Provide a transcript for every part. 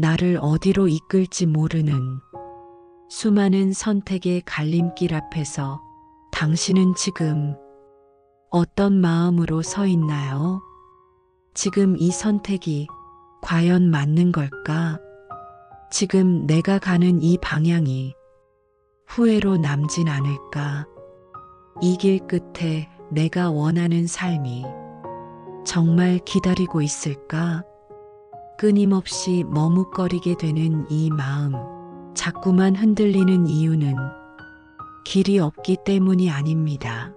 나를 어디로 이끌지 모르는 수많은 선택의 갈림길 앞에서 당신은 지금 어떤 마음으로 서 있나요? 지금 이 선택이 과연 맞는 걸까? 지금 내가 가는 이 방향이 후회로 남진 않을까? 이 길 끝에 내가 원하는 삶이 정말 기다리고 있을까? 끊임없이 머뭇거리게 되는 이 마음, 자꾸만 흔들리는 이유는 길이 없기 때문이 아닙니다.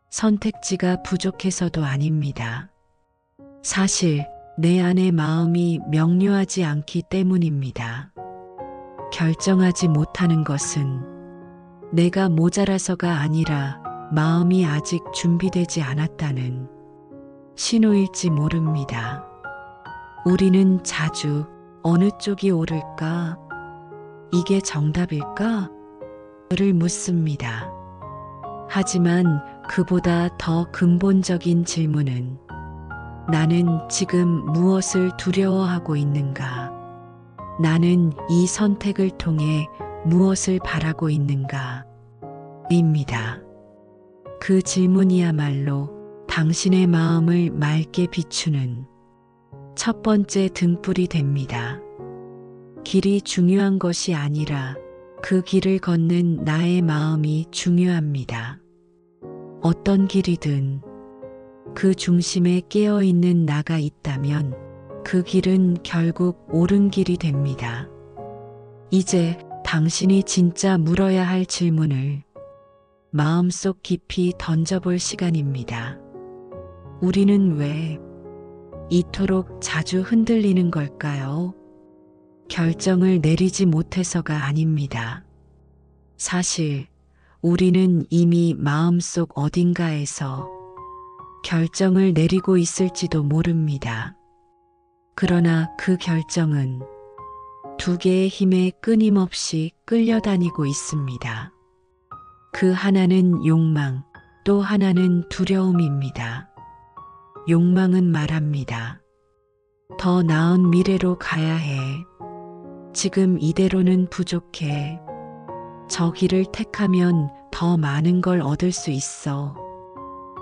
선택지가 부족해서도 아닙니다. 사실 내 안의 마음이 명료하지 않기 때문입니다. 결정하지 못하는 것은 내가 모자라서가 아니라 마음이 아직 준비되지 않았다는 신호일지 모릅니다. 우리는 자주 어느 쪽이 옳을까? 이게 정답일까? 를 묻습니다. 하지만 그보다 더 근본적인 질문은 나는 지금 무엇을 두려워하고 있는가? 나는 이 선택을 통해 무엇을 바라고 있는가? 입니다. 그 질문이야말로 당신의 마음을 맑게 비추는 첫 번째 등불이 됩니다. 길이 중요한 것이 아니라 그 길을 걷는 나의 마음이 중요합니다. 어떤 길이든 그 중심에 깨어있는 나가 있다면 그 길은 결국 옳은 길이 됩니다. 이제 당신이 진짜 물어야 할 질문을 마음속 깊이 던져볼 시간입니다. 우리는 왜 이토록 자주 흔들리는 걸까요? 결정을 내리지 못해서가 아닙니다. 사실 우리는 이미 마음속 어딘가에서 결정을 내리고 있을지도 모릅니다. 그러나 그 결정은 두 개의 힘에 끊임없이 끌려다니고 있습니다. 그 하나는 욕망, 또 하나는 두려움입니다. 욕망은 말합니다. 더 나은 미래로 가야 해. 지금 이대로는 부족해. 저 길을 택하면 더 많은 걸 얻을 수 있어.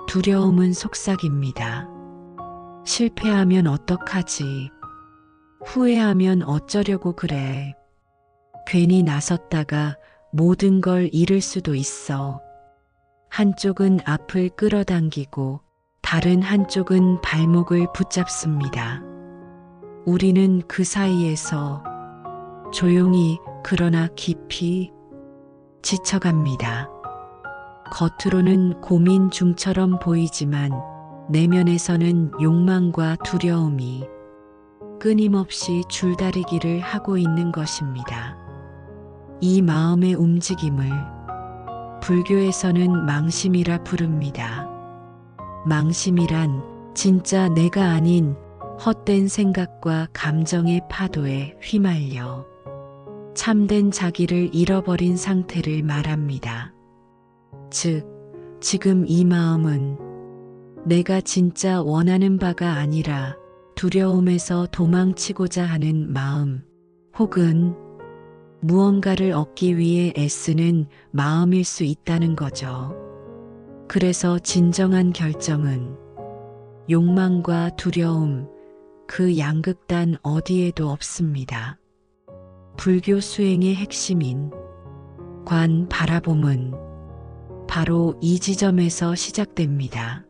두려움은 속삭입니다. 실패하면 어떡하지? 후회하면 어쩌려고 그래? 괜히 나섰다가 모든 걸 잃을 수도 있어. 한쪽은 앞을 끌어당기고 다른 한쪽은 발목을 붙잡습니다. 우리는 그 사이에서 조용히 그러나 깊이 지쳐갑니다. 겉으로는 고민 중처럼 보이지만 내면에서는 욕망과 두려움이 끊임없이 줄다리기를 하고 있는 것입니다. 이 마음의 움직임을 불교에서는 망심이라 부릅니다. 망심이란 진짜 내가 아닌 헛된 생각과 감정의 파도에 휘말려 참된 자기를 잃어버린 상태를 말합니다. 즉, 지금 이 마음은 내가 진짜 원하는 바가 아니라 두려움에서 도망치고자 하는 마음, 혹은 무언가를 얻기 위해 애쓰는 마음일 수 있다는 거죠. 그래서 진정한 결정은 욕망과 두려움, 그 양극단 어디에도 없습니다. 불교 수행의 핵심인 관 바라봄은 바로 이 지점에서 시작됩니다.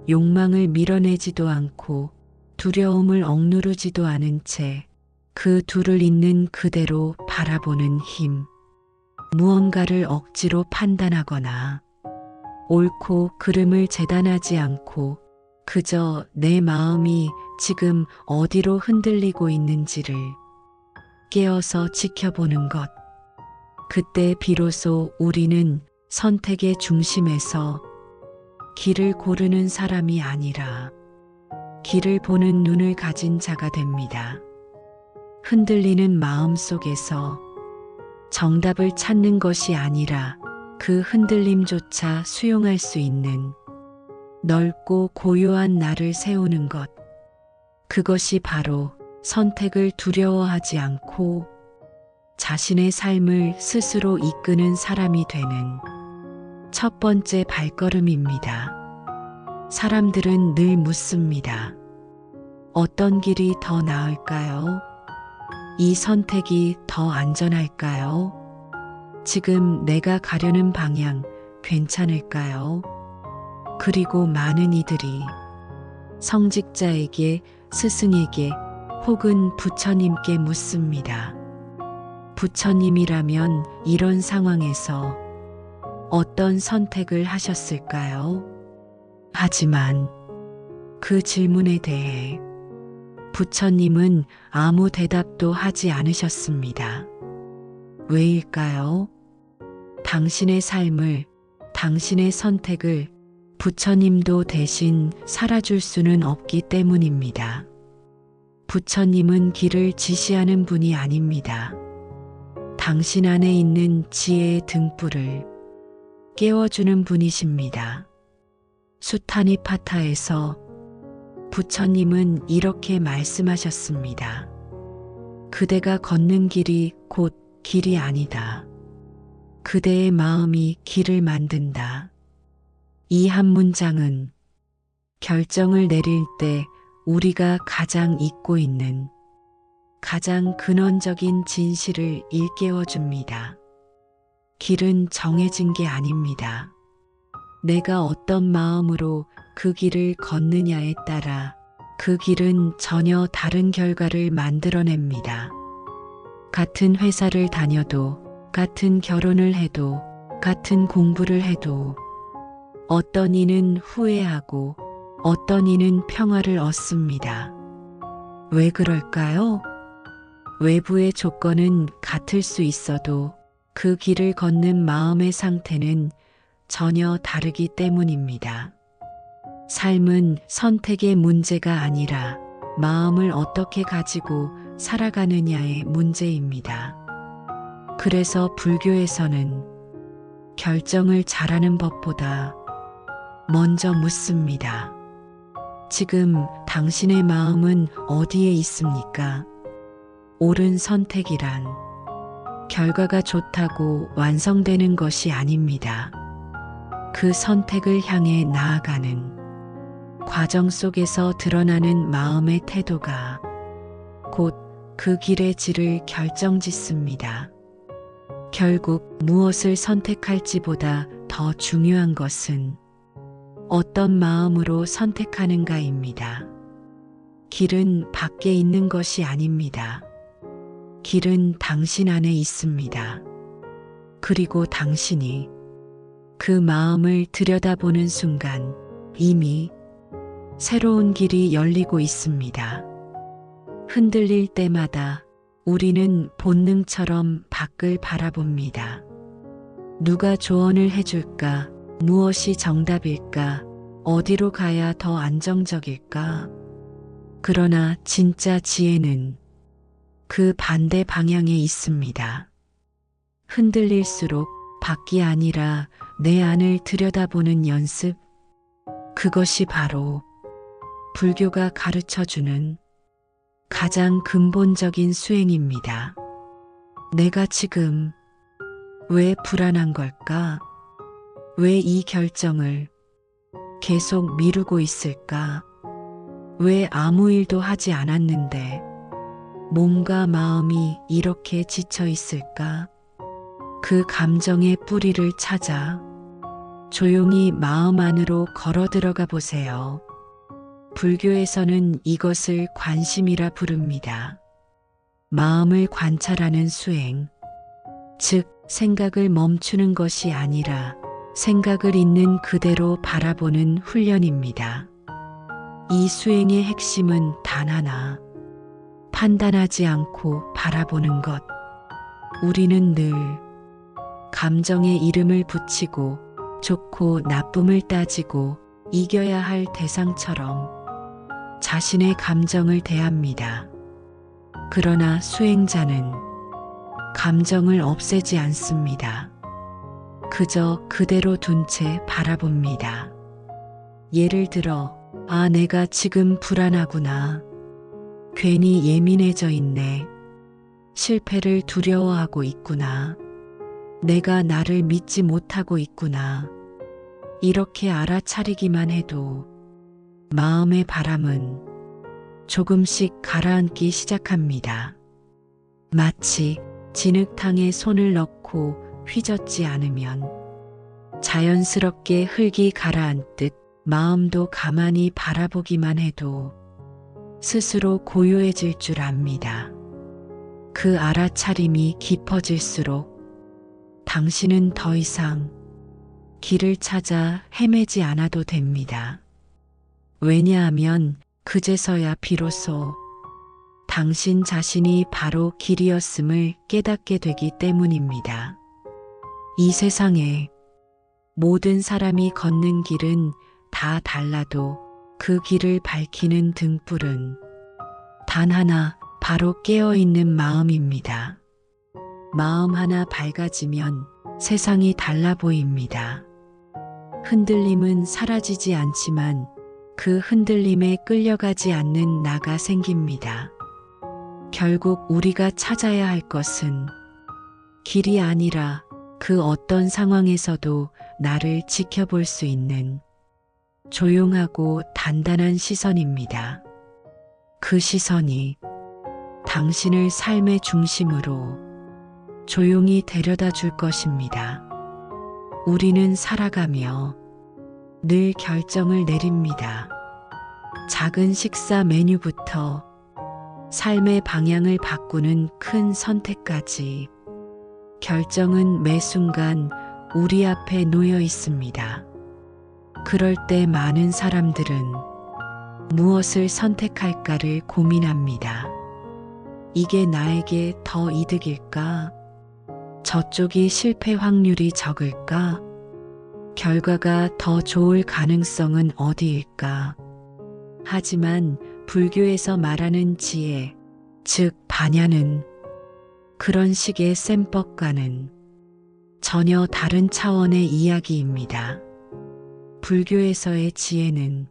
욕망을 밀어내지도 않고 두려움을 억누르지도 않은 채 그 둘을 있는 그대로 바라보는 힘. 무언가를 억지로 판단하거나 옳고 그름을 재단하지 않고 그저 내 마음이 지금 어디로 흔들리고 있는지를 깨어서 지켜보는 것. 그때 비로소 우리는 선택의 중심에서 길을 고르는 사람이 아니라 길을 보는 눈을 가진 자가 됩니다. 흔들리는 마음 속에서 정답을 찾는 것이 아니라 그 흔들림조차 수용할 수 있는 넓고 고요한 나를 세우는 것. 그것이 바로 선택을 두려워하지 않고 자신의 삶을 스스로 이끄는 사람이 되는 첫 번째 발걸음입니다. 사람들은 늘 묻습니다. 어떤 길이 더 나을까요? 이 선택이 더 안전할까요? 지금 내가 가려는 방향 괜찮을까요? 그리고 많은 이들이 성직자에게, 스승에게 혹은 부처님께 묻습니다. 부처님이라면 이런 상황에서 어떤 선택을 하셨을까요? 하지만 그 질문에 대해 부처님은 아무 대답도 하지 않으셨습니다. 왜일까요? 당신의 삶을, 당신의 선택을 부처님도 대신 살아줄 수는 없기 때문입니다. 부처님은 길을 지시하는 분이 아닙니다. 당신 안에 있는 지혜의 등불을 깨워주는 분이십니다. 수타니파타에서 부처님은 이렇게 말씀하셨습니다. 그대가 걷는 길이 곧 길이 아니다. 그대의 마음이 길을 만든다. 이 한 문장은 결정을 내릴 때 우리가 가장 잊고 있는 가장 근원적인 진실을 일깨워 줍니다. 길은 정해진 게 아닙니다. 내가 어떤 마음으로 그 길을 걷느냐에 따라 그 길은 전혀 다른 결과를 만들어냅니다. 같은 회사를 다녀도, 같은 결혼을 해도, 같은 공부를 해도 어떤 이는 후회하고 어떤 이는 평화를 얻습니다. 왜 그럴까요? 외부의 조건은 같을 수 있어도 그 길을 걷는 마음의 상태는 전혀 다르기 때문입니다. 삶은 선택의 문제가 아니라 마음을 어떻게 가지고 살아가느냐의 문제입니다. 그래서 불교에서는 결정을 잘하는 법보다 먼저 묻습니다. 지금 당신의 마음은 어디에 있습니까? 옳은 선택이란 결과가 좋다고 완성되는 것이 아닙니다. 그 선택을 향해 나아가는 과정 속에서 드러나는 마음의 태도가 곧 그 길의 질을 결정짓습니다. 결국 무엇을 선택할지보다 더 중요한 것은 어떤 마음으로 선택하는가입니다. 길은 밖에 있는 것이 아닙니다. 길은 당신 안에 있습니다. 그리고 당신이 그 마음을 들여다보는 순간 이미 새로운 길이 열리고 있습니다. 흔들릴 때마다 우리는 본능처럼 밖을 바라봅니다. 누가 조언을 해줄까? 무엇이 정답일까? 어디로 가야 더 안정적일까? 그러나 진짜 지혜는 그 반대 방향에 있습니다. 흔들릴수록 밖이 아니라 내 안을 들여다보는 연습. 그것이 바로 불교가 가르쳐주는 가장 근본적인 수행입니다. 내가 지금 왜 불안한 걸까? 왜 이 결정을 계속 미루고 있을까? 왜 아무 일도 하지 않았는데 몸과 마음이 이렇게 지쳐 있을까? 그 감정의 뿌리를 찾아 조용히 마음 안으로 걸어 들어가 보세요. 불교에서는 이것을 관심이라 부릅니다. 마음을 관찰하는 수행, 즉 생각을 멈추는 것이 아니라 생각을 있는 그대로 바라보는 훈련입니다. 이 수행의 핵심은 단 하나, 판단하지 않고 바라보는 것. 우리는 늘 감정에 이름을 붙이고 좋고 나쁨을 따지고 이겨야 할 대상처럼 자신의 감정을 대합니다. 그러나 수행자는 감정을 없애지 않습니다. 그저 그대로 둔 채 바라봅니다. 예를 들어, 아, 내가 지금 불안하구나. 괜히 예민해져 있네. 실패를 두려워하고 있구나. 내가 나를 믿지 못하고 있구나. 이렇게 알아차리기만 해도 마음의 바람은 조금씩 가라앉기 시작합니다. 마치 진흙탕에 손을 넣고 휘젓지 않으면 자연스럽게 흙이 가라앉듯 마음도 가만히 바라보기만 해도 스스로 고요해질 줄 압니다. 그 알아차림이 깊어질수록 당신은 더 이상 길을 찾아 헤매지 않아도 됩니다. 왜냐하면 그제서야 비로소 당신 자신이 바로 길이었음을 깨닫게 되기 때문입니다. 이 세상에 모든 사람이 걷는 길은 다 달라도 그 길을 밝히는 등불은 단 하나, 바로 깨어있는 마음입니다. 마음 하나 밝아지면 세상이 달라 보입니다. 흔들림은 사라지지 않지만 그 흔들림에 끌려가지 않는 나가 생깁니다. 결국 우리가 찾아야 할 것은 길이 아니라 그 어떤 상황에서도 나를 지켜볼 수 있는 조용하고 단단한 시선입니다. 그 시선이 당신을 삶의 중심으로 조용히 데려다 줄 것입니다. 우리는 살아가며 늘 결정을 내립니다. 작은 식사 메뉴부터 삶의 방향을 바꾸는 큰 선택까지 결정은 매 순간 우리 앞에 놓여 있습니다. 그럴 때 많은 사람들은 무엇을 선택할까를 고민합니다. 이게 나에게 더 이득일까? 저쪽이 실패 확률이 적을까? 결과가 더 좋을 가능성은 어디일까? 하지만 불교에서 말하는 지혜, 즉 반야는 그런 식의 셈법과는 전혀 다른 차원의 이야기입니다. 불교에서의 지혜는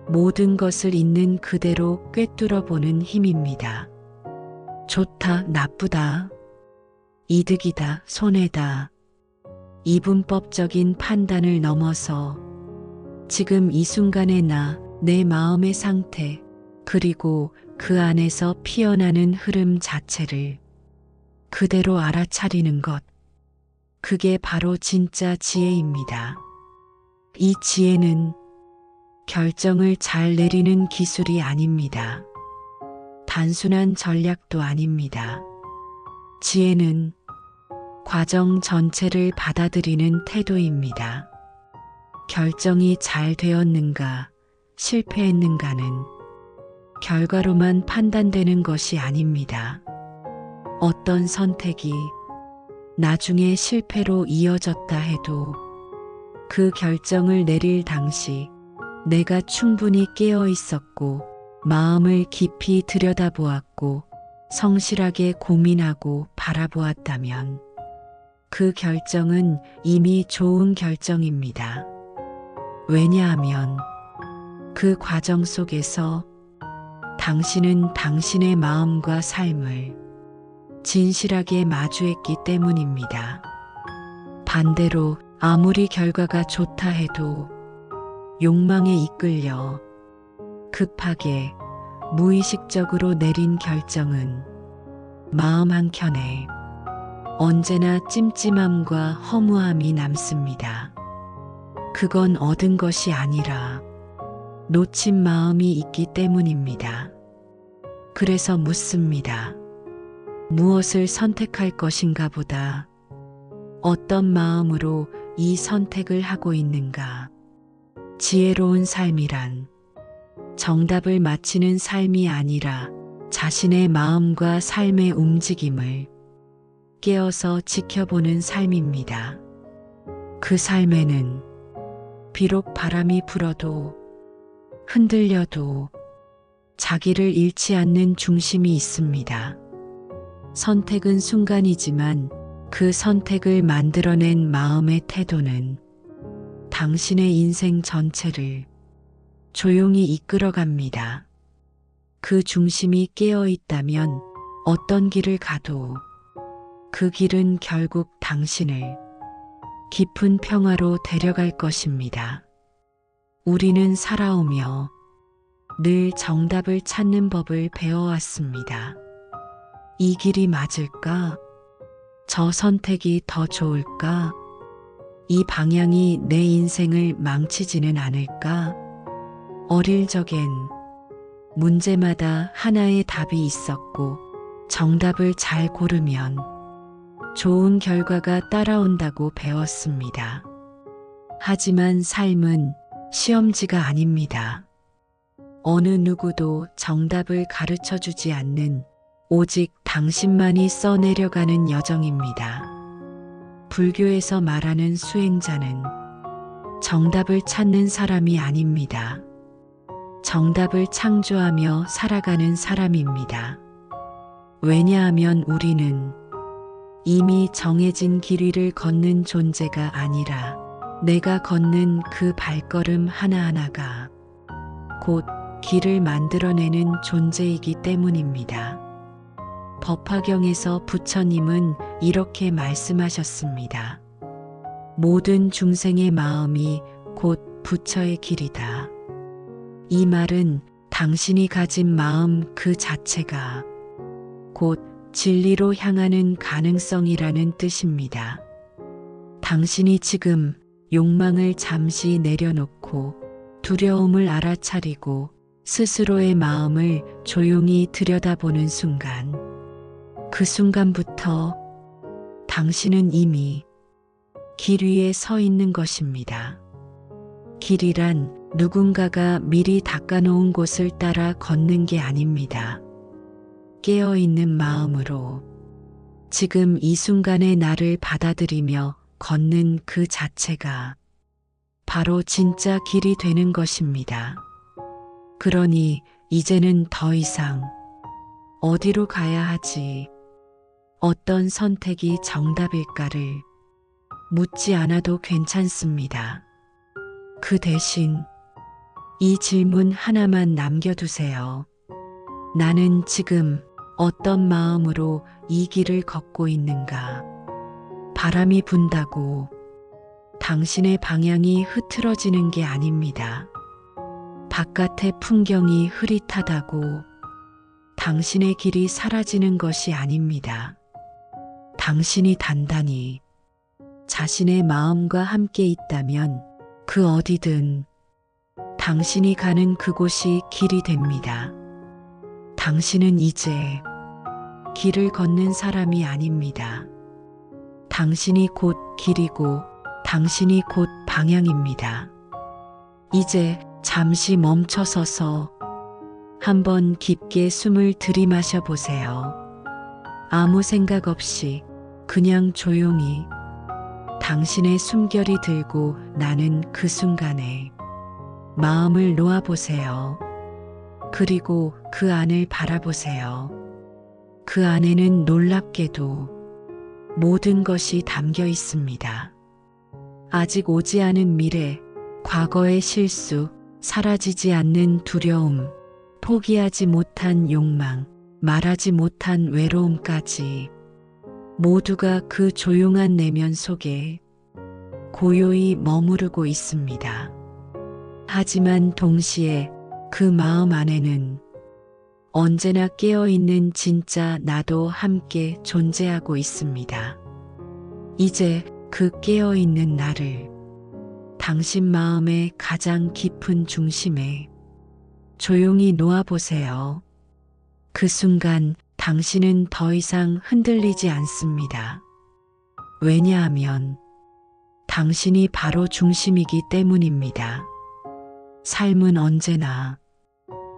모든 것을 있는 그대로 꿰뚫어 보는 힘입니다. 좋다, 나쁘다, 이득이다, 손해다. 이분법적인 판단을 넘어서 지금 이 순간의 나, 내 마음의 상태, 그리고 그 안에서 피어나는 흐름 자체를 그대로 알아차리는 것. 그게 바로 진짜 지혜입니다. 이 지혜는 결정을 잘 내리는 기술이 아닙니다. 단순한 전략도 아닙니다. 지혜는 과정 전체를 받아들이는 태도입니다. 결정이 잘 되었는가, 실패했는가는 결과로만 판단되는 것이 아닙니다. 어떤 선택이 나중에 실패로 이어졌다 해도 그 결정을 내릴 당시 내가 충분히 깨어 있었고 마음을 깊이 들여다보았고 성실하게 고민하고 바라보았다면 그 결정은 이미 좋은 결정입니다. 왜냐하면 그 과정 속에서 당신은 당신의 마음과 삶을 진실하게 마주했기 때문입니다. 반대로 아무리 결과가 좋다 해도 욕망에 이끌려 급하게 무의식적으로 내린 결정은 마음 한켠에 언제나 찜찜함과 허무함이 남습니다. 그건 얻은 것이 아니라 놓친 마음이 있기 때문입니다. 그래서 묻습니다. 무엇을 선택할 것인가 보다 어떤 마음으로 이 선택을 하고 있는가? 지혜로운 삶이란 정답을 맞히는 삶이 아니라 자신의 마음과 삶의 움직임을 깨어서 지켜보는 삶입니다. 그 삶에는 비록 바람이 불어도 흔들려도 자기를 잃지 않는 중심이 있습니다. 선택은 순간이지만 그 선택을 만들어낸 마음의 태도는 당신의 인생 전체를 조용히 이끌어갑니다. 그 중심이 깨어 있다면 어떤 길을 가도 그 길은 결국 당신을 깊은 평화로 데려갈 것입니다. 우리는 살아오며 늘 정답을 찾는 법을 배워왔습니다. 이 길이 맞을까? 저 선택이 더 좋을까? 이 방향이 내 인생을 망치지는 않을까? 어릴 적엔 문제마다 하나의 답이 있었고 정답을 잘 고르면 좋은 결과가 따라온다고 배웠습니다. 하지만 삶은 시험지가 아닙니다. 어느 누구도 정답을 가르쳐 주지 않는 오직 당신만이 써내려가는 여정입니다. 불교에서 말하는 수행자는 정답을 찾는 사람이 아닙니다. 정답을 창조하며 살아가는 사람입니다. 왜냐하면 우리는 이미 정해진 길 위를 걷는 존재가 아니라 내가 걷는 그 발걸음 하나하나가 곧 길을 만들어내는 존재이기 때문입니다. 법화경에서 부처님은 이렇게 말씀하셨습니다. 모든 중생의 마음이 곧 부처의 길이다. 이 말은 당신이 가진 마음 그 자체가 곧 진리로 향하는 가능성이라는 뜻입니다. 당신이 지금 욕망을 잠시 내려놓고 두려움을 알아차리고 스스로의 마음을 조용히 들여다보는 순간, 그 순간부터 당신은 이미 길 위에 서 있는 것입니다. 길이란 누군가가 미리 닦아놓은 곳을 따라 걷는 게 아닙니다. 깨어있는 마음으로 지금 이 순간의 나를 받아들이며 걷는 그 자체가 바로 진짜 길이 되는 것입니다. 그러니 이제는 더 이상 어디로 가야 하지, 어떤 선택이 정답일까를 묻지 않아도 괜찮습니다. 그 대신 이 질문 하나만 남겨두세요. 나는 지금 어떤 마음으로 이 길을 걷고 있는가? 바람이 분다고 당신의 방향이 흐트러지는 게 아닙니다. 바깥의 풍경이 흐릿하다고 당신의 길이 사라지는 것이 아닙니다. 당신이 단단히 자신의 마음과 함께 있다면 그 어디든 당신이 가는 그곳이 길이 됩니다. 당신은 이제 길을 걷는 사람이 아닙니다. 당신이 곧 길이고 당신이 곧 방향입니다. 이제 잠시 멈춰서서 한번 깊게 숨을 들이마셔 보세요. 아무 생각 없이 그냥 조용히 당신의 숨결이 들고 나는 그 순간에 마음을 놓아보세요. 그리고 그 안을 바라보세요. 그 안에는 놀랍게도 모든 것이 담겨 있습니다. 아직 오지 않은 미래, 과거의 실수, 사라지지 않는 두려움, 포기하지 못한 욕망, 말하지 못한 외로움까지 모두가 그 조용한 내면 속에 고요히 머무르고 있습니다. 하지만 동시에 그 마음 안에는 언제나 깨어있는 진짜 나도 함께 존재하고 있습니다. 이제 그 깨어있는 나를 당신 마음의 가장 깊은 중심에 조용히 놓아보세요. 그 순간 당신은 더 이상 흔들리지 않습니다. 왜냐하면 당신이 바로 중심이기 때문입니다. 삶은 언제나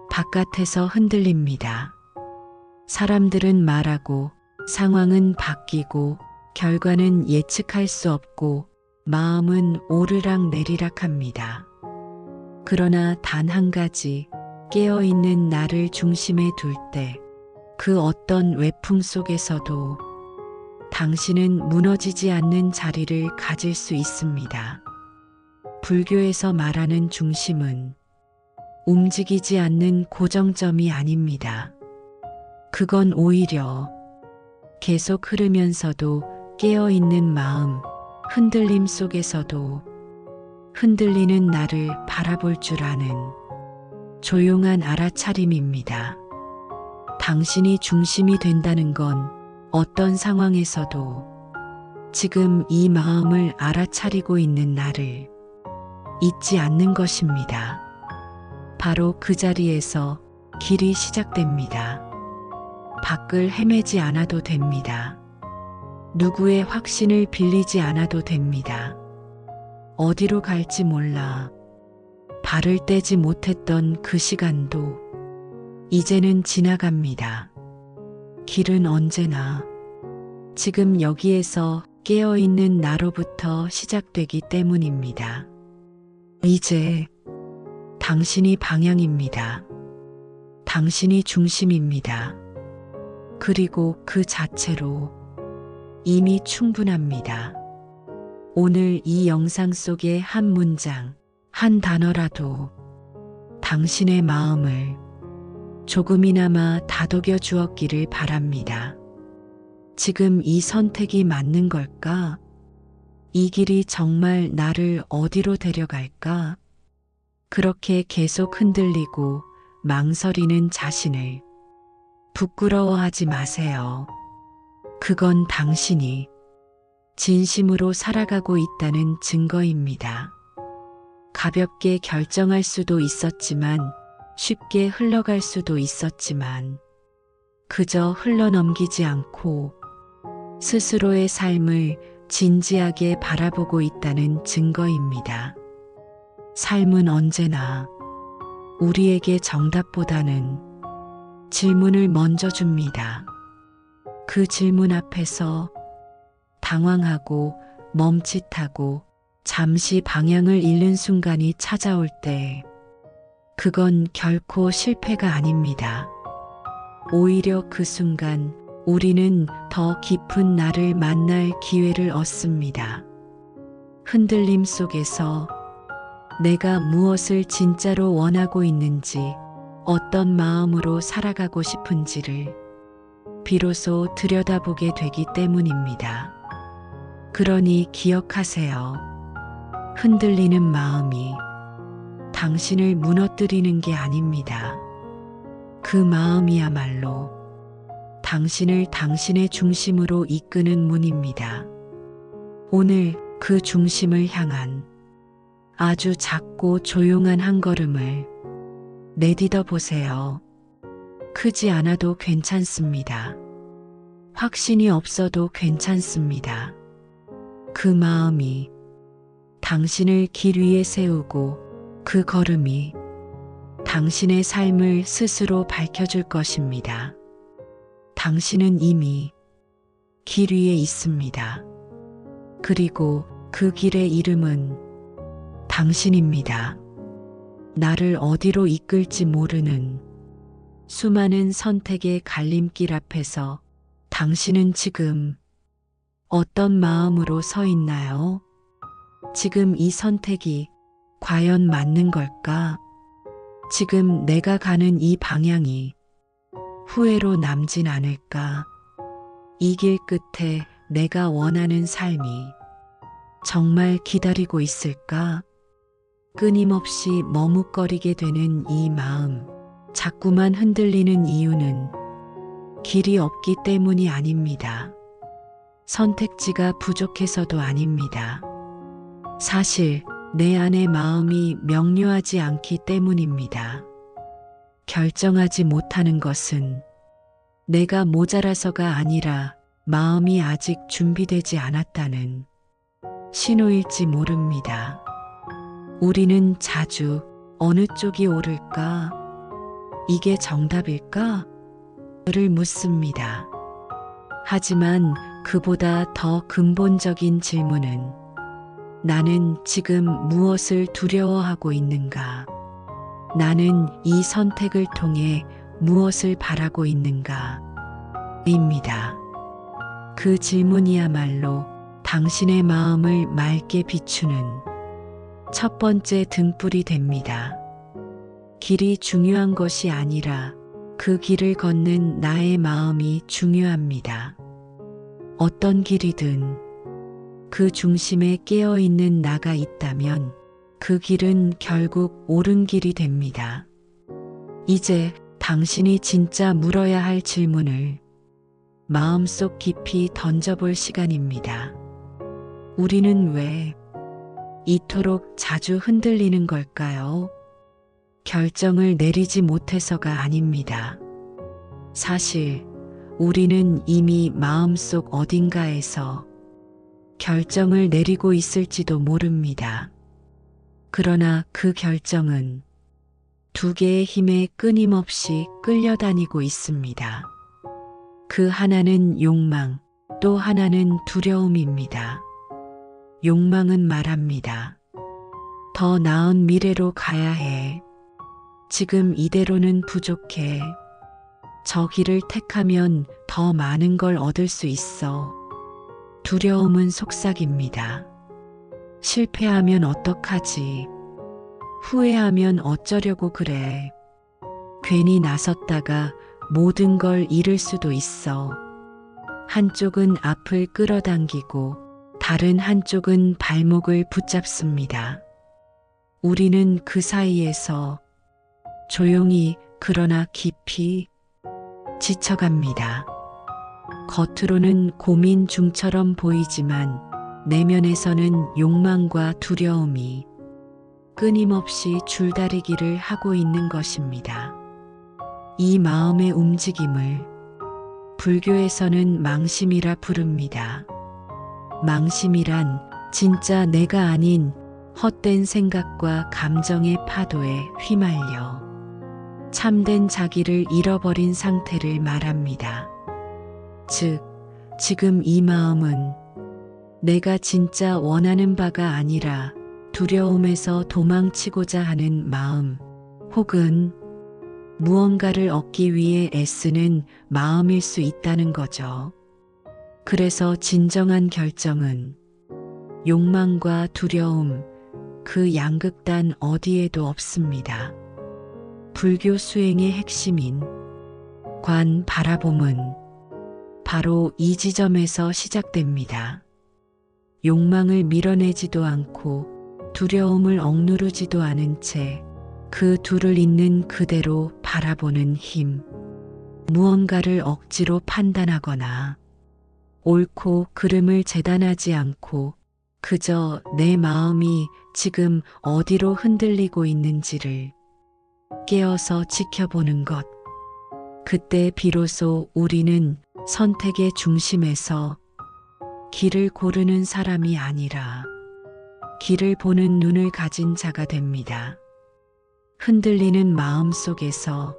바깥에서 흔들립니다. 사람들은 말하고 상황은 바뀌고 결과는 예측할 수 없고 마음은 오르락 내리락 합니다. 그러나 단 한 가지, 깨어있는 나를 중심에 둘 때 그 어떤 외풍 속에서도 당신은 무너지지 않는 자리를 가질 수 있습니다. 불교에서 말하는 중심은 움직이지 않는 고정점이 아닙니다. 그건 오히려 계속 흐르면서도 깨어있는 마음, 흔들림 속에서도 흔들리는 나를 바라볼 줄 아는 조용한 알아차림입니다. 당신이 중심이 된다는 건 어떤 상황에서도 지금 이 마음을 알아차리고 있는 나를 잊지 않는 것입니다. 바로 그 자리에서 길이 시작됩니다. 밖을 헤매지 않아도 됩니다. 누구의 확신을 빌리지 않아도 됩니다. 어디로 갈지 몰라 발을 떼지 못했던 그 시간도 이제는 지나갑니다. 길은 언제나 지금 여기에서 깨어있는 나로부터 시작되기 때문입니다. 이제 당신이 방향입니다. 당신이 중심입니다. 그리고 그 자체로 이미 충분합니다. 오늘 이 영상 속의 한 문장, 한 단어라도 당신의 마음을 조금이나마 다독여 주었기를 바랍니다. 지금 이 선택이 맞는 걸까? 이 길이 정말 나를 어디로 데려갈까? 그렇게 계속 흔들리고 망설이는 자신을 부끄러워하지 마세요. 그건 당신이 진심으로 살아가고 있다는 증거입니다. 가볍게 결정할 수도 있었지만, 쉽게 흘러갈 수도 있었지만, 그저 흘러넘기지 않고 스스로의 삶을 진지하게 바라보고 있다는 증거입니다. 삶은 언제나 우리에게 정답보다는 질문을 먼저 줍니다. 그 질문 앞에서 당황하고 멈칫하고 잠시 방향을 잃는 순간이 찾아올 때 그건 결코 실패가 아닙니다. 오히려 그 순간 우리는 더 깊은 나를 만날 기회를 얻습니다. 흔들림 속에서 내가 무엇을 진짜로 원하고 있는지, 어떤 마음으로 살아가고 싶은지를 비로소 들여다보게 되기 때문입니다. 그러니 기억하세요. 흔들리는 마음이 당신을 무너뜨리는 게 아닙니다. 그 마음이야말로 당신을 당신의 중심으로 이끄는 문입니다. 오늘 그 중심을 향한 아주 작고 조용한 한 걸음을 내딛어 보세요. 크지 않아도 괜찮습니다. 확신이 없어도 괜찮습니다. 그 마음이 당신을 길 위에 세우고 그 걸음이 당신의 삶을 스스로 밝혀줄 것입니다. 당신은 이미 길 위에 있습니다. 그리고 그 길의 이름은 당신입니다. 나를 어디로 이끌지 모르는 수많은 선택의 갈림길 앞에서 당신은 지금 어떤 마음으로 서 있나요? 지금 이 선택이 과연 맞는 걸까? 지금 내가 가는 이 방향이 후회로 남진 않을까? 이 길 끝에 내가 원하는 삶이 정말 기다리고 있을까? 끊임없이 머뭇거리게 되는 이 마음, 자꾸만 흔들리는 이유는 길이 없기 때문이 아닙니다. 선택지가 부족해서도 아닙니다. 사실 내 안의 마음이 명료하지 않기 때문입니다. 결정하지 못하는 것은 내가 모자라서가 아니라 마음이 아직 준비되지 않았다는 신호일지 모릅니다. 우리는 자주 어느 쪽이 옳을까? 이게 정답일까? 를 묻습니다. 하지만 그보다 더 근본적인 질문은 나는 지금 무엇을 두려워하고 있는가? 나는 이 선택을 통해 무엇을 바라고 있는가? 입니다. 그 질문이야말로 당신의 마음을 맑게 비추는 첫 번째 등불이 됩니다. 길이 중요한 것이 아니라 그 길을 걷는 나의 마음이 중요합니다. 어떤 길이든 그 중심에 깨어있는 나가 있다면 그 길은 결국 옳은 길이 됩니다. 이제 당신이 진짜 물어야 할 질문을 마음속 깊이 던져볼 시간입니다. 우리는 왜 이토록 자주 흔들리는 걸까요? 결정을 내리지 못해서가 아닙니다. 사실 우리는 이미 마음속 어딘가에서 결정을 내리고 있을지도 모릅니다. 그러나 그 결정은 두 개의 힘에 끊임없이 끌려다니고 있습니다. 그 하나는 욕망, 또 하나는 두려움입니다. 욕망은 말합니다. 더 나은 미래로 가야 해. 지금 이대로는 부족해. 저 길을 택하면 더 많은 걸 얻을 수 있어. 두려움은 속삭입니다. 실패하면 어떡하지? 후회하면 어쩌려고 그래? 괜히 나섰다가 모든 걸 잃을 수도 있어. 한쪽은 앞을 끌어당기고 다른 한쪽은 발목을 붙잡습니다. 우리는 그 사이에서 조용히 그러나 깊이 지쳐갑니다. 겉으로는 고민 중처럼 보이지만 내면에서는 욕망과 두려움이 끊임없이 줄다리기를 하고 있는 것입니다. 이 마음의 움직임을 불교에서는 망심이라 부릅니다. 망심이란 진짜 내가 아닌 헛된 생각과 감정의 파도에 휘말려 참된 자기를 잃어버린 상태를 말합니다. 즉, 지금 이 마음은 내가 진짜 원하는 바가 아니라 두려움에서 도망치고자 하는 마음, 혹은 무언가를 얻기 위해 애쓰는 마음일 수 있다는 거죠. 그래서 진정한 결정은 욕망과 두려움, 그 양극단 어디에도 없습니다. 불교 수행의 핵심인 관 바라봄은 바로 이 지점에서 시작됩니다. 욕망을 밀어내지도 않고 두려움을 억누르지도 않은 채 그 둘을 있는 그대로 바라보는 힘. 무언가를 억지로 판단하거나 옳고 그름을 재단하지 않고 그저 내 마음이 지금 어디로 흔들리고 있는지를 깨어서 지켜보는 것. 그때 비로소 우리는 선택의 중심에서 길을 고르는 사람이 아니라 길을 보는 눈을 가진 자가 됩니다. 흔들리는 마음 속에서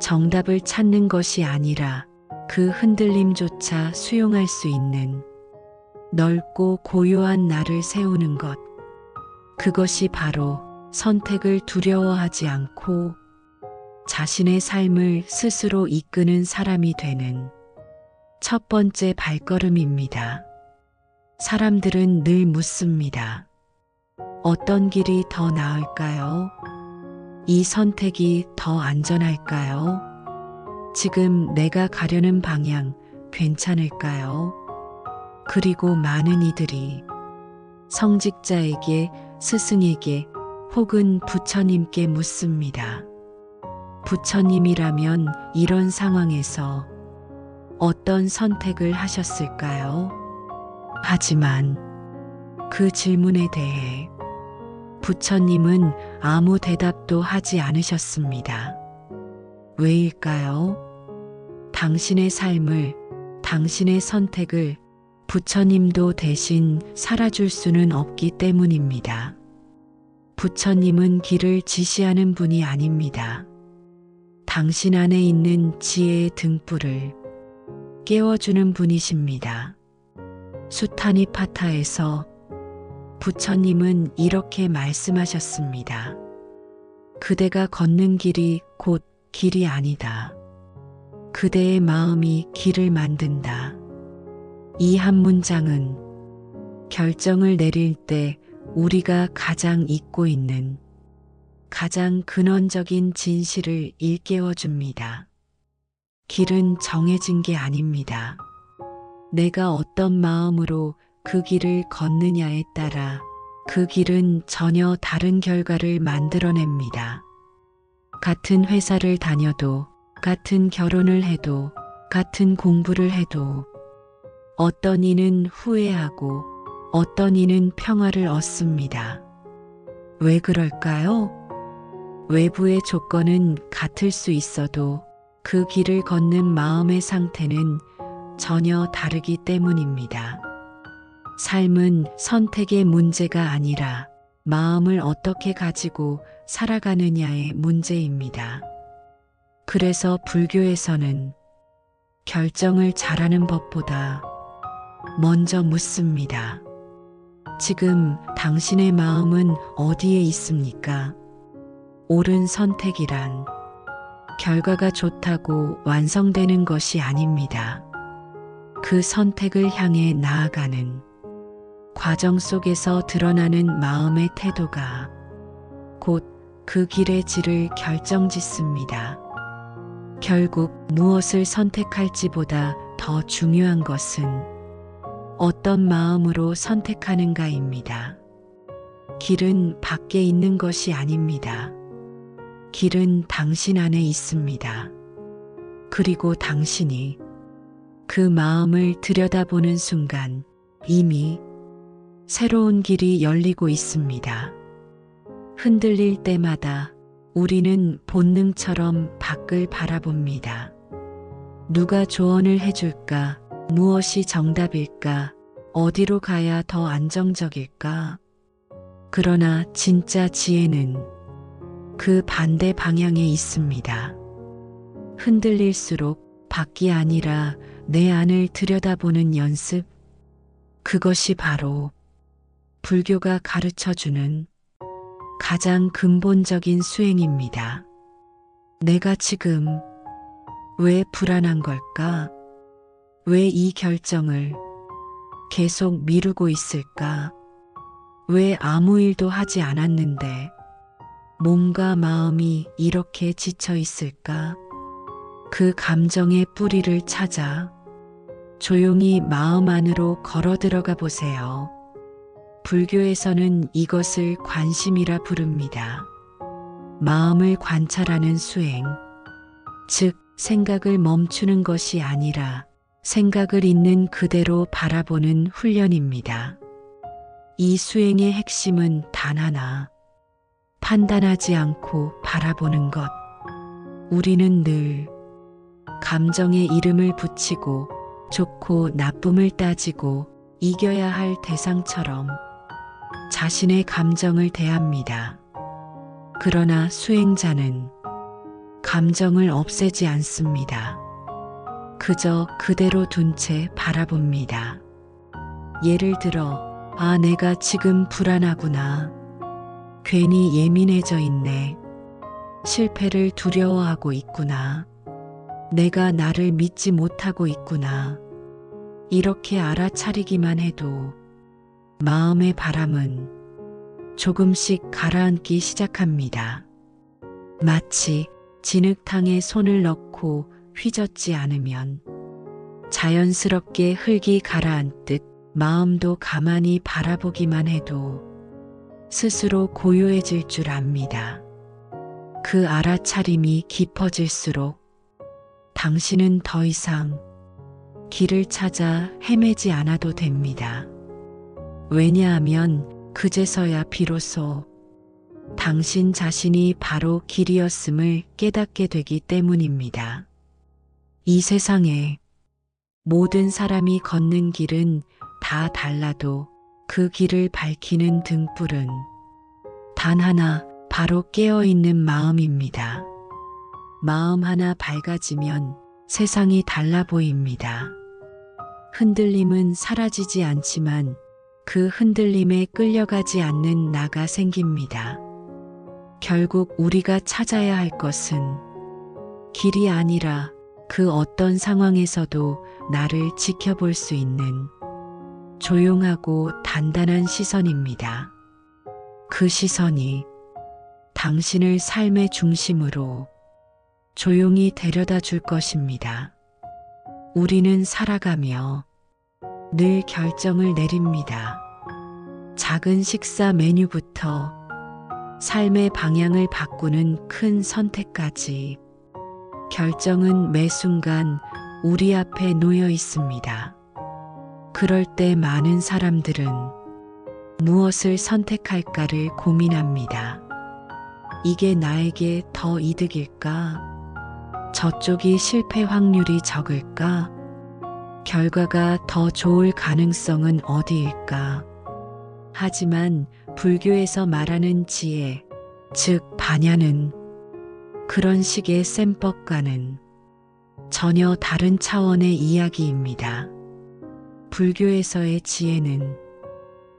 정답을 찾는 것이 아니라 그 흔들림조차 수용할 수 있는 넓고 고요한 나를 세우는 것. 그것이 바로 선택을 두려워하지 않고 자신의 삶을 스스로 이끄는 사람이 되는 첫 번째 발걸음입니다. 사람들은 늘 묻습니다. 어떤 길이 더 나을까요? 이 선택이 더 안전할까요? 지금 내가 가려는 방향 괜찮을까요? 그리고 많은 이들이 성직자에게, 스승에게 혹은 부처님께 묻습니다. 부처님이라면 이런 상황에서 어떤 선택을 하셨을까요? 하지만 그 질문에 대해 부처님은 아무 대답도 하지 않으셨습니다. 왜일까요? 당신의 삶을, 당신의 선택을 부처님도 대신 살아줄 수는 없기 때문입니다. 부처님은 길을 지시하는 분이 아닙니다. 당신 안에 있는 지혜의 등불을 깨워주는 분이십니다. 수타니파타에서 부처님은 이렇게 말씀하셨습니다. 그대가 걷는 길이 곧 길이 아니다. 그대의 마음이 길을 만든다. 이 한 문장은 결정을 내릴 때 우리가 가장 잊고 있는 가장 근원적인 진실을 일깨워 줍니다. 길은 정해진 게 아닙니다. 내가 어떤 마음으로 그 길을 걷느냐에 따라 그 길은 전혀 다른 결과를 만들어냅니다. 같은 회사를 다녀도, 같은 결혼을 해도, 같은 공부를 해도 어떤 이는 후회하고 어떤 이는 평화를 얻습니다. 왜 그럴까요? 외부의 조건은 같을 수 있어도 그 길을 걷는 마음의 상태는 전혀 다르기 때문입니다. 삶은 선택의 문제가 아니라 마음을 어떻게 가지고 살아가느냐의 문제입니다. 그래서 불교에서는 결정을 잘하는 법보다 먼저 묻습니다. 지금 당신의 마음은 어디에 있습니까? 옳은 선택이란 결과가 좋다고 완성되는 것이 아닙니다. 그 선택을 향해 나아가는 과정 속에서 드러나는 마음의 태도가 곧 그 길의 질을 결정짓습니다. 결국 무엇을 선택할지보다 더 중요한 것은 어떤 마음으로 선택하는가입니다. 길은 밖에 있는 것이 아닙니다. 길은 당신 안에 있습니다. 그리고 당신이 그 마음을 들여다보는 순간 이미 새로운 길이 열리고 있습니다. 흔들릴 때마다 우리는 본능처럼 밖을 바라봅니다. 누가 조언을 해줄까? 무엇이 정답일까? 어디로 가야 더 안정적일까? 그러나 진짜 지혜는 그 반대 방향에 있습니다. 흔들릴수록 밖이 아니라 내 안을 들여다보는 연습. 그것이 바로 불교가 가르쳐주는 가장 근본적인 수행입니다. 내가 지금 왜 불안한 걸까? 왜 이 결정을 계속 미루고 있을까? 왜 아무 일도 하지 않았는데 몸과 마음이 이렇게 지쳐 있을까? 그 감정의 뿌리를 찾아 조용히 마음 안으로 걸어 들어가 보세요. 불교에서는 이것을 관심이라 부릅니다. 마음을 관찰하는 수행, 즉 생각을 멈추는 것이 아니라 생각을 있는 그대로 바라보는 훈련입니다. 이 수행의 핵심은 단 하나, 판단하지 않고 바라보는 것. 우리는 늘 감정에 이름을 붙이고 좋고 나쁨을 따지고 이겨야 할 대상처럼 자신의 감정을 대합니다. 그러나 수행자는 감정을 없애지 않습니다. 그저 그대로 둔 채 바라봅니다. 예를 들어, 아, 내가 지금 불안하구나. 괜히 예민해져 있네. 실패를 두려워하고 있구나. 내가 나를 믿지 못하고 있구나. 이렇게 알아차리기만 해도 마음의 바람은 조금씩 가라앉기 시작합니다. 마치 진흙탕에 손을 넣고 휘젓지 않으면 자연스럽게 흙이 가라앉듯 마음도 가만히 바라보기만 해도 스스로 고요해질 줄 압니다. 그 알아차림이 깊어질수록 당신은 더 이상 길을 찾아 헤매지 않아도 됩니다. 왜냐하면 그제서야 비로소 당신 자신이 바로 길이었음을 깨닫게 되기 때문입니다. 이 세상에 모든 사람이 걷는 길은 다 달라도 그 길을 밝히는 등불은 단 하나, 바로 깨어있는 마음입니다. 마음 하나 밝아지면 세상이 달라 보입니다. 흔들림은 사라지지 않지만 그 흔들림에 끌려가지 않는 나가 생깁니다. 결국 우리가 찾아야 할 것은 길이 아니라 그 어떤 상황에서도 나를 지켜볼 수 있는 조용하고 단단한 시선입니다. 그 시선이 당신을 삶의 중심으로 조용히 데려다 줄 것입니다. 우리는 살아가며 늘 결정을 내립니다. 작은 식사 메뉴부터 삶의 방향을 바꾸는 큰 선택까지 결정은 매 순간 우리 앞에 놓여 있습니다. 그럴 때 많은 사람들은 무엇을 선택할까를 고민합니다. 이게 나에게 더 이득일까? 저쪽이 실패 확률이 적을까? 결과가 더 좋을 가능성은 어디일까? 하지만 불교에서 말하는 지혜, 즉 반야는 그런 식의 셈법과는 전혀 다른 차원의 이야기입니다. 불교에서의 지혜는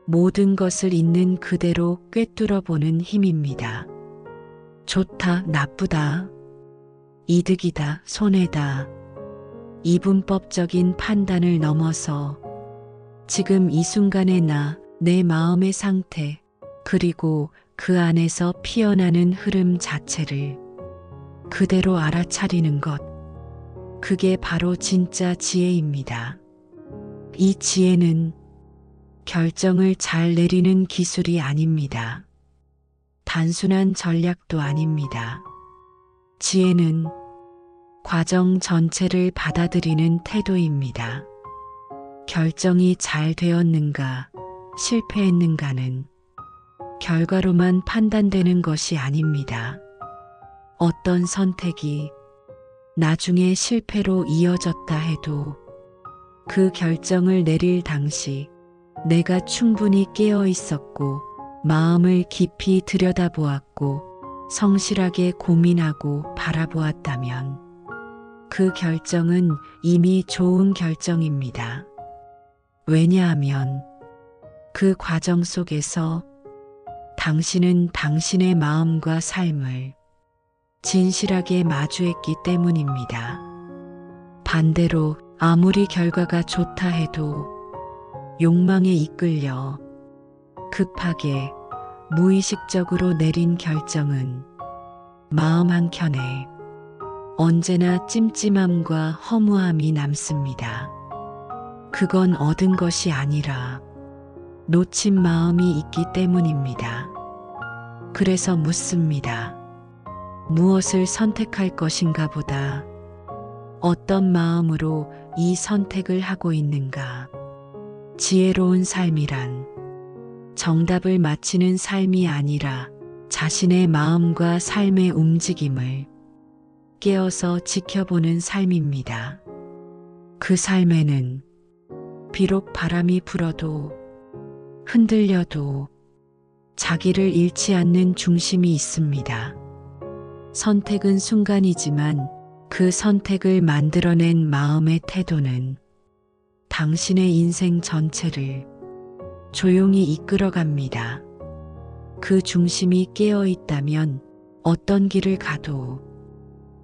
모든 것을 있는 그대로 꿰뚫어 보는 힘입니다. 좋다, 나쁘다, 이득이다, 손해다. 이분법적인 판단을 넘어서 지금 이 순간의 나, 내 마음의 상태, 그리고 그 안에서 피어나는 흐름 자체를 그대로 알아차리는 것. 그게 바로 진짜 지혜입니다. 이 지혜는 결정을 잘 내리는 기술이 아닙니다. 단순한 전략도 아닙니다. 지혜는 과정 전체를 받아들이는 태도입니다. 결정이 잘 되었는가, 실패했는가는 결과로만 판단되는 것이 아닙니다. 어떤 선택이 나중에 실패로 이어졌다 해도 그 결정을 내릴 당시 내가 충분히 깨어 있었고 마음을 깊이 들여다보았고 성실하게 고민하고 바라보았다면 그 결정은 이미 좋은 결정입니다. 왜냐하면 그 과정 속에서 당신은 당신의 마음과 삶을 진실하게 마주했기 때문입니다. 반대로 아무리 결과가 좋다 해도 욕망에 이끌려 급하게 무의식적으로 내린 결정은 마음 한켠에 언제나 찜찜함과 허무함이 남습니다. 그건 얻은 것이 아니라 놓친 마음이 있기 때문입니다. 그래서 묻습니다. 무엇을 선택할 것인가 보다 어떤 마음으로 이 선택을 하고 있는가? 지혜로운 삶이란 정답을 맞히는 삶이 아니라 자신의 마음과 삶의 움직임을 깨어서 지켜보는 삶입니다. 그 삶에는 비록 바람이 불어도 흔들려도 자기를 잃지 않는 중심이 있습니다. 선택은 순간이지만 그 선택을 만들어낸 마음의 태도는 당신의 인생 전체를 조용히 이끌어갑니다. 그 중심이 깨어 있다면 어떤 길을 가도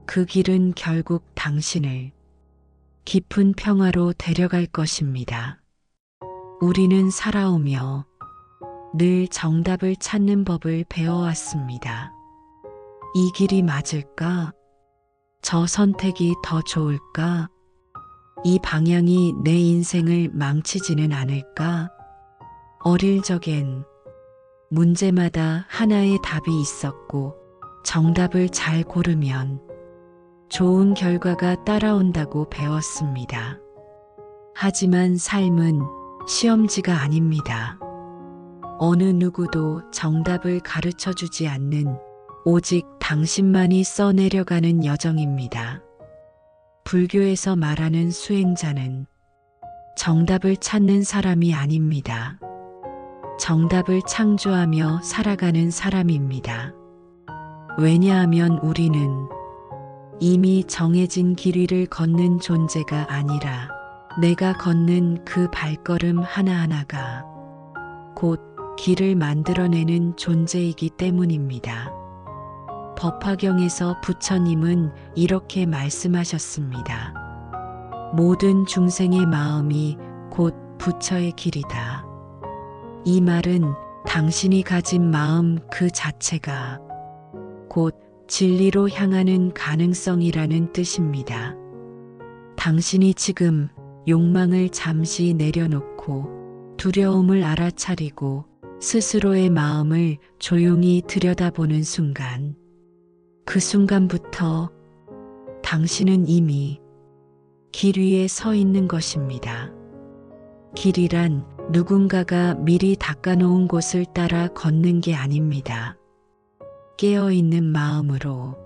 그 길은 결국 당신을 깊은 평화로 데려갈 것입니다. 우리는 살아오며 늘 정답을 찾는 법을 배워왔습니다. 이 길이 맞을까? 저 선택이 더 좋을까? 이 방향이 내 인생을 망치지는 않을까? 어릴 적엔 문제마다 하나의 답이 있었고 정답을 잘 고르면 좋은 결과가 따라온다고 배웠습니다. 하지만 삶은 시험지가 아닙니다. 어느 누구도 정답을 가르쳐 주지 않는 오직 당신만이 써내려가는 여정입니다. 불교에서 말하는 수행자는 정답을 찾는 사람이 아닙니다. 정답을 창조하며 살아가는 사람입니다. 왜냐하면 우리는 이미 정해진 길 위를 걷는 존재가 아니라 내가 걷는 그 발걸음 하나하나가 곧 길을 만들어내는 존재이기 때문입니다. 법화경에서 부처님은 이렇게 말씀하셨습니다. 모든 중생의 마음이 곧 부처의 길이다. 이 말은 당신이 가진 마음 그 자체가 곧 진리로 향하는 가능성이라는 뜻입니다. 당신이 지금 욕망을 잠시 내려놓고 두려움을 알아차리고 스스로의 마음을 조용히 들여다보는 순간, 그 순간부터 당신은 이미 길 위에 서 있는 것입니다. 길이란 누군가가 미리 닦아놓은 곳을 따라 걷는 게 아닙니다. 깨어있는 마음으로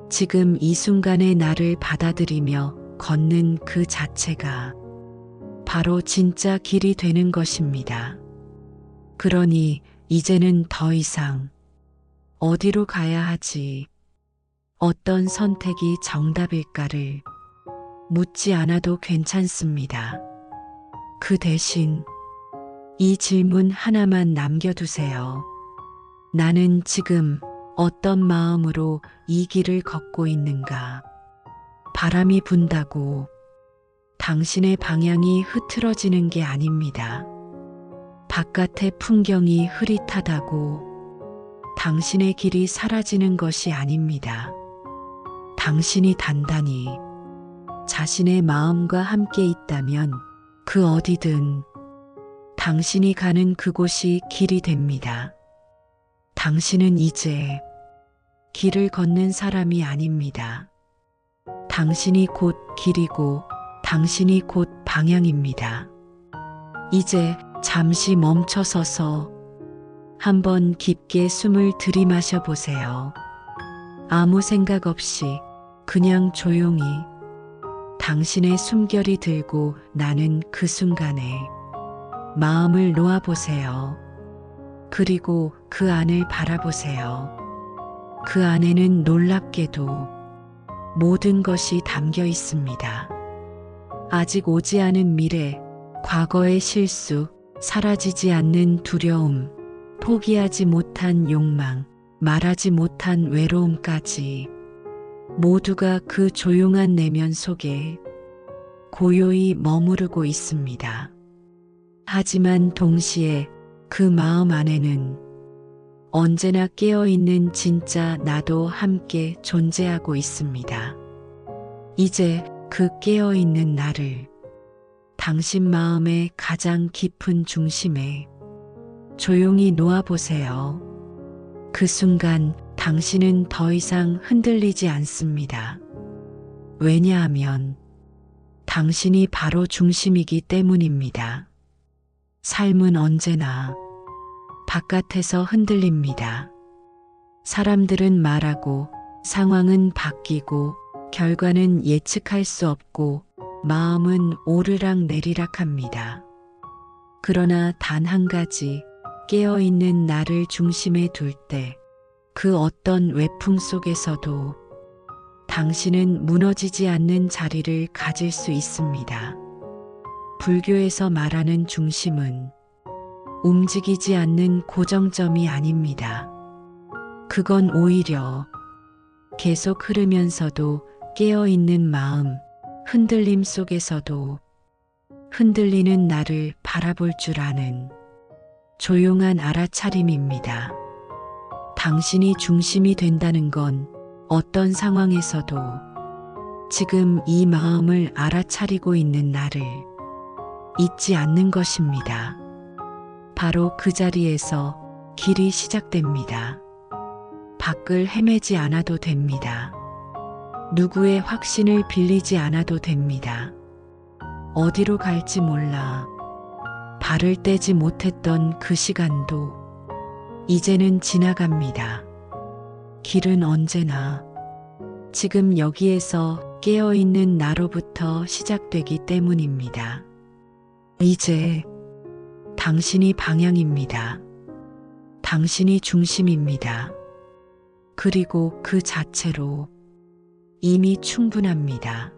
지금 이 순간의 나를 받아들이며 걷는 그 자체가 바로 진짜 길이 되는 것입니다. 그러니 이제는 더 이상 어디로 가야 하지, 어떤 선택이 정답일까를 묻지 않아도 괜찮습니다. 그 대신 이 질문 하나만 남겨두세요. 나는 지금 어떤 마음으로 이 길을 걷고 있는가? 바람이 분다고 당신의 방향이 흐트러지는 게 아닙니다. 바깥의 풍경이 흐릿하다고 당신의 길이 사라지는 것이 아닙니다. 당신이 단단히 자신의 마음과 함께 있다면 그 어디든 당신이 가는 그곳이 길이 됩니다. 당신은 이제 길을 걷는 사람이 아닙니다. 당신이 곧 길이고 당신이 곧 방향입니다. 이제 잠시 멈춰서서 한번 깊게 숨을 들이마셔 보세요. 아무 생각 없이 그냥 조용히 당신의 숨결이 들고 나는 그 순간에 마음을 놓아보세요. 그리고 그 안을 바라보세요. 그 안에는 놀랍게도 모든 것이 담겨 있습니다. 아직 오지 않은 미래, 과거의 실수, 사라지지 않는 두려움, 포기하지 못한 욕망, 말하지 못한 외로움까지 모두가 그 조용한 내면 속에 고요히 머무르고 있습니다. 하지만 동시에 그 마음 안에는 언제나 깨어있는 진짜 나도 함께 존재하고 있습니다. 이제 그 깨어있는 나를 당신 마음의 가장 깊은 중심에 조용히 놓아보세요. 그 순간 당신은 더 이상 흔들리지 않습니다. 왜냐하면 당신이 바로 중심이기 때문입니다. 삶은 언제나 바깥에서 흔들립니다. 사람들은 말하고 상황은 바뀌고 결과는 예측할 수 없고 마음은 오르락 내리락 합니다. 그러나 단 한 가지, 깨어있는 나를 중심에 둘 때 그 어떤 외풍 속에서도 당신은 무너지지 않는 자리를 가질 수 있습니다. 불교에서 말하는 중심은 움직이지 않는 고정점이 아닙니다. 그건 오히려 계속 흐르면서도 깨어있는 마음, 흔들림 속에서도 흔들리는 나를 바라볼 줄 아는 조용한 알아차림입니다. 당신이 중심이 된다는 건 어떤 상황에서도 지금 이 마음을 알아차리고 있는 나를 잊지 않는 것입니다. 바로 그 자리에서 길이 시작됩니다. 밖을 헤매지 않아도 됩니다. 누구의 확신을 빌리지 않아도 됩니다. 어디로 갈지 몰라 발을 떼지 못했던 그 시간도 이제는 지나갑니다. 길은 언제나 지금 여기에서 깨어있는 나로부터 시작되기 때문입니다. 이제 당신이 방향입니다. 당신이 중심입니다. 그리고 그 자체로 이미 충분합니다.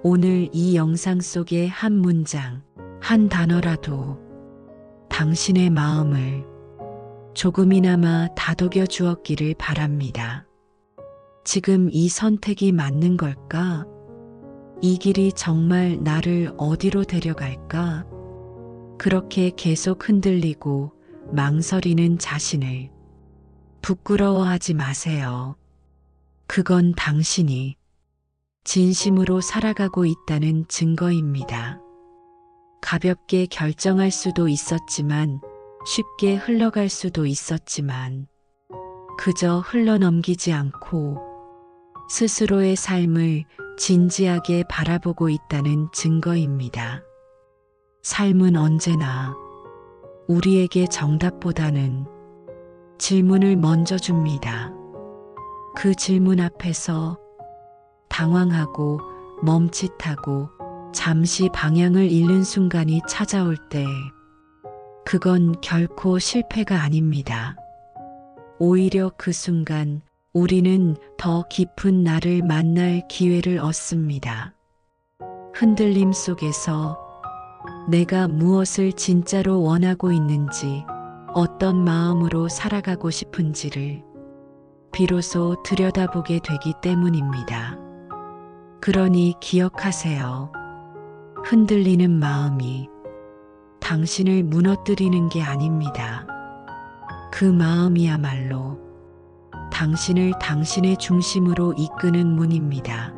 오늘 이 영상 속의 한 문장, 한 단어라도 당신의 마음을 조금이나마 다독여 주었기를 바랍니다. 지금 이 선택이 맞는 걸까? 이 길이 정말 나를 어디로 데려갈까? 그렇게 계속 흔들리고 망설이는 자신을 부끄러워하지 마세요. 그건 당신이 진심으로 살아가고 있다는 증거입니다. 가볍게 결정할 수도 있었지만, 쉽게 흘러갈 수도 있었지만, 그저 흘러넘기지 않고 스스로의 삶을 진지하게 바라보고 있다는 증거입니다. 삶은 언제나 우리에게 정답보다는 질문을 먼저 줍니다. 그 질문 앞에서 당황하고 멈칫하고 잠시 방향을 잃는 순간이 찾아올 때 그건 결코 실패가 아닙니다. 오히려 그 순간 우리는 더 깊은 나를 만날 기회를 얻습니다. 흔들림 속에서 내가 무엇을 진짜로 원하고 있는지, 어떤 마음으로 살아가고 싶은지를 비로소 들여다보게 되기 때문입니다. 그러니 기억하세요. 흔들리는 마음이 당신을 무너뜨리는 게 아닙니다. 그 마음이야말로 당신을 당신의 중심으로 이끄는 문입니다.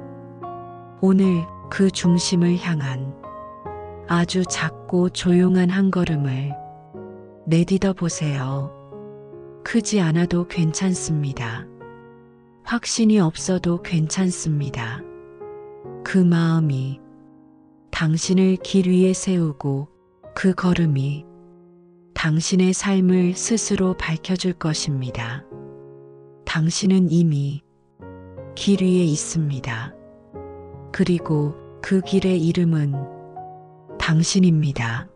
오늘 그 중심을 향한 아주 작고 조용한 한 걸음을 내딛어 보세요. 크지 않아도 괜찮습니다. 확신이 없어도 괜찮습니다. 그 마음이 당신을 길 위에 세우고 그 걸음이 당신의 삶을 스스로 밝혀줄 것입니다. 당신은 이미 길 위에 있습니다. 그리고 그 길의 이름은 당신입니다.